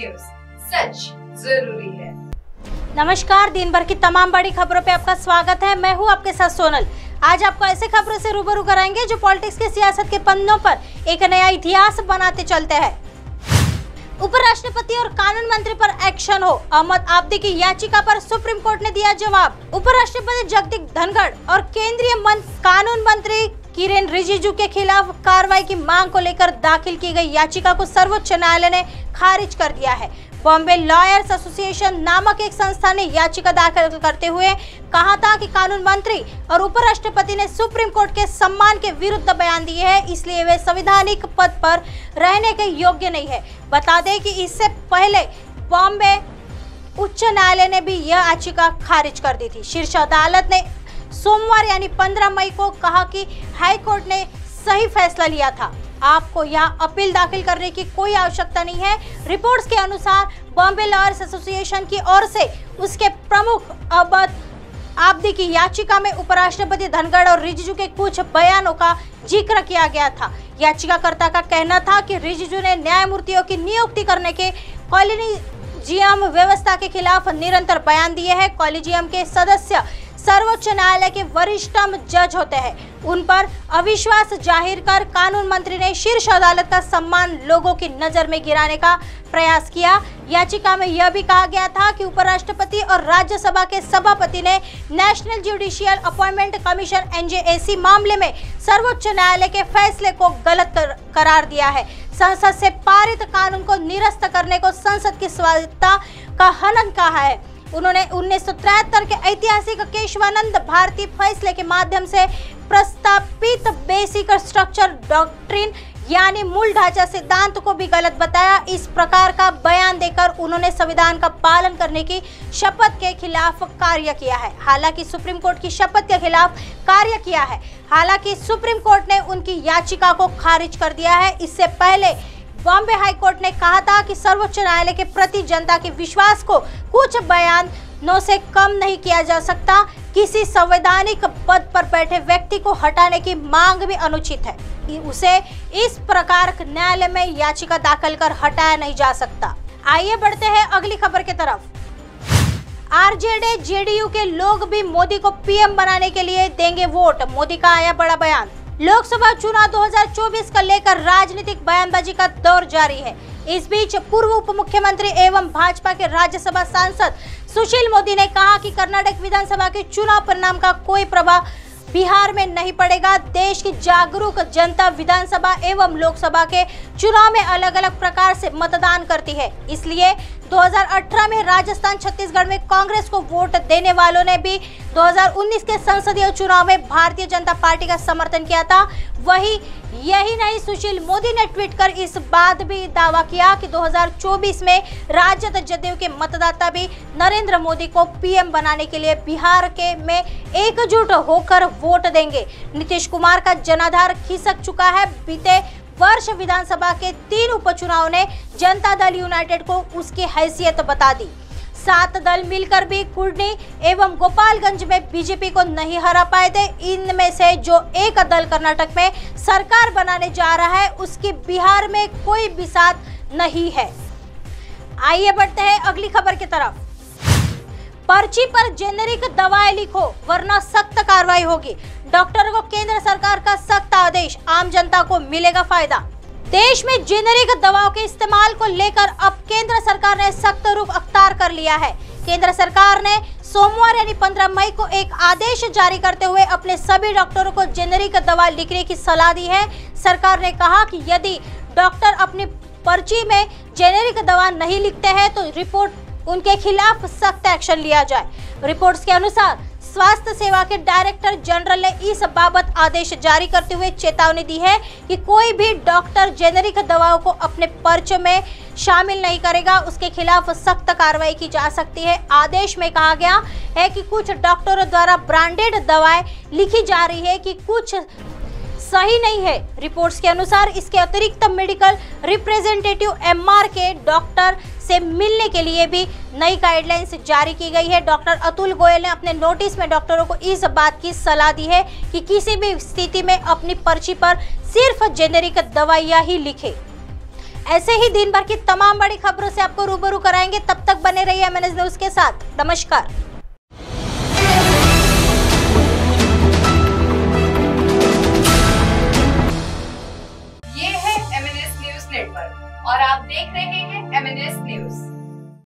News, सच जरूरी है। नमस्कार, दिन भर की तमाम बड़ी खबरों पे आपका स्वागत है। मैं हूं आपके साथ सोनल। आज आपको ऐसे खबरों से रूबरू कराएंगे जो पॉलिटिक्स के सियासत के पन्नों पर एक नया इतिहास बनाते चलते हैं। उपराष्ट्रपति और कानून मंत्री पर एक्शन हो, अहमद आब्दी की याचिका पर सुप्रीम कोर्ट ने दिया जवाब। उपराष्ट्रपति जगदीप धनखड़ और केंद्रीय कानून मंत्री किरेन रिजिजू के खिलाफ कार्रवाई की मांग को लेकर दाखिल की गई याचिका को सर्वोच्च न्यायालय ने खारिज कर दिया है। बॉम्बे लॉयर्स एसोसिएशन नामक एक संस्था ने याचिका दाखिल करते हुए कहा था कि कानून मंत्री और उपराष्ट्रपति ने सुप्रीम कोर्ट के सम्मान के विरुद्ध बयान दिए हैं, इसलिए वे संवैधानिक पद पर रहने के योग्य नहीं है। बता दें कि इससे पहले बॉम्बे उच्च न्यायालय ने भी यह याचिका खारिज कर दी थी। शीर्ष अदालत ने सोमवार यानी 15 मई को कहा कि हाई कोर्ट ने सही फैसला लिया था, आपको यहाँ अपील दाखिल करने की कोई आवश्यकता नहीं है। रिपोर्ट्स के अनुसार बॉम्बे लॉयर्स एसोसिएशन की ओर से उसके प्रमुख अहमद आब्दी की याचिका में उपराष्ट्रपति धनखड़ और रिजिजू के कुछ बयानों का जिक्र किया गया था। याचिकाकर्ता का कहना था कि रिजिजू ने न्यायमूर्तियों की नियुक्ति करने के कॉलेजियम व्यवस्था के खिलाफ निरंतर बयान दिए हैं। कॉलेजियम के सदस्य सर्वोच्च न्यायालय के वरिष्ठतम जज होते हैं। उन पर अविश्वास जाहिर कर कानून मंत्री ने शीर्ष अदालत का सम्मान लोगों की नजर में गिराने का प्रयास किया। याचिका में यह भी कहा गया था कि उपराष्ट्रपति और राज्यसभा के सभापति ने national judicial appointment commission NJAC मामले में सर्वोच्च न्यायालय के फैसले को गलत करार दिया है। संसद से पारित कानून को निरस्त करने को संसद की स्वायत्तता का हनन कहा है। उन्होंने 1973 के ऐतिहासिक केशवानंद भारती फैसले के माध्यम से प्रस्तावित बेसिक स्ट्रक्चर डॉक्ट्रिन यानी मूल ढांचा सिद्धांत को भी गलत बताया। इस प्रकार का बयान देकर उन्होंने संविधान का पालन करने की शपथ के खिलाफ कार्य किया है। हालांकि सुप्रीम कोर्ट की शपथ के खिलाफ कार्य किया है। हालांकि सुप्रीम कोर्ट ने उनकी याचिका को खारिज कर दिया है। इससे पहले बॉम्बे हाई कोर्ट ने कहा था कि सर्वोच्च न्यायालय के प्रति जनता के विश्वास को कुछ बयानों से कम नहीं किया जा सकता। किसी संवैधानिक पद पर बैठे व्यक्ति को हटाने की मांग भी अनुचित है। उसे इस प्रकार न्यायालय में याचिका दाखिल कर हटाया नहीं जा सकता। आइए बढ़ते हैं अगली खबर की तरफ। आरजेडी जेडीयू के लोग भी मोदी को पीएम बनाने के लिए देंगे वोट, मोदी का आया बड़ा बयान। लोकसभा चुनाव 2024 को लेकर राजनीतिक बयानबाजी का दौर जारी है। इस बीच पूर्व उप मुख्यमंत्री एवं भाजपा के राज्यसभा सांसद सुशील मोदी ने कहा कि कर्नाटक विधानसभा के चुनाव परिणाम का कोई प्रभाव बिहार में नहीं पड़ेगा। देश की जागरूक जनता विधानसभा एवं लोकसभा के चुनाव में अलग अलग प्रकार से मतदान करती है, इसलिए 2018 में राजस्थान छत्तीसगढ़ में कांग्रेस को वोट देने वालों ने भी 2019 के संसदीय चुनाव में भारतीय जनता पार्टी का समर्थन किया था। यही नहीं, सुशील मोदी ने ट्वीट कर इस बात भी दावा किया कि 2024 में राजद जदयू के मतदाता भी नरेंद्र मोदी को पीएम बनाने के लिए बिहार में एकजुट होकर वोट देंगे। नीतीश कुमार का जनाधार खिसक चुका है। बीते वर्ष विधानसभा के 3 उपचुनाव ने जनता दल यूनाइटेड को उसकी हैसियत बता दी। 7 दल मिलकर भी कुर्नी एवं गोपालगंज में बीजेपी को नहीं हरा पाए थे। इनमें से जो एक दल कर्नाटक में सरकार बनाने जा रहा है उसकी बिहार में कोई भी साथ नहीं है। आइए बढ़ते हैं अगली खबर की तरफ। पर्ची पर जेनेरिक दवाएं लिखो वरना सख्त कार्रवाई होगी, डॉक्टरों को केंद्र सरकार का सख्त आदेश, आम जनता को मिलेगा फायदा। देश में जेनेरिक दवाओं के इस्तेमाल को लेकर अब केंद्र सरकार ने सख्त रुख अख्तियार कर लिया है। केंद्र सरकार ने सोमवार यानी 15 मई को एक आदेश जारी करते हुए अपने सभी डॉक्टरों को जेनेरिक दवा लिखने की सलाह दी है। सरकार ने कहा कि यदि डॉक्टर अपनी पर्ची में जेनेरिक दवा नहीं लिखते हैं तो उनके खिलाफ सख्त एक्शन लिया जाए। रिपोर्ट्स के अनुसार स्वास्थ्य सेवा के डायरेक्टर जनरल ने इस बाबत आदेश जारी करते हुए चेतावनी दी है कि कोई भी डॉक्टर जेनेरिक दवाओं को अपने पर्चे में शामिल नहीं करेगा, उसके खिलाफ सख्त कार्रवाई की जा सकती है। आदेश में कहा गया है कि कुछ डॉक्टरों द्वारा ब्रांडेड दवाएं लिखी जा रही है कि कुछ सही नहीं है। रिपोर्ट्स के अनुसार इसके अतिरिक्त मेडिकल रिप्रेजेंटेटिव MR के डॉक्टर से मिलने के लिए भी नई गाइडलाइंस जारी की गई है। डॉक्टर अतुल गोयल ने अपने नोटिस में डॉक्टरों को इस बात की सलाह दी है कि किसी भी स्थिति में अपनी पर्ची पर सिर्फ जेनेरिक दवाइयां ही लिखें। ऐसे ही दिन भर की तमाम बड़ी खबरों से आपको रूबरू कराएंगे। तब तक बने रहिए MNS न्यूज के साथ। नमस्कार। ये है MNS न्यूज नेटवर्क और आप देख रहे हैं MNS न्यूज।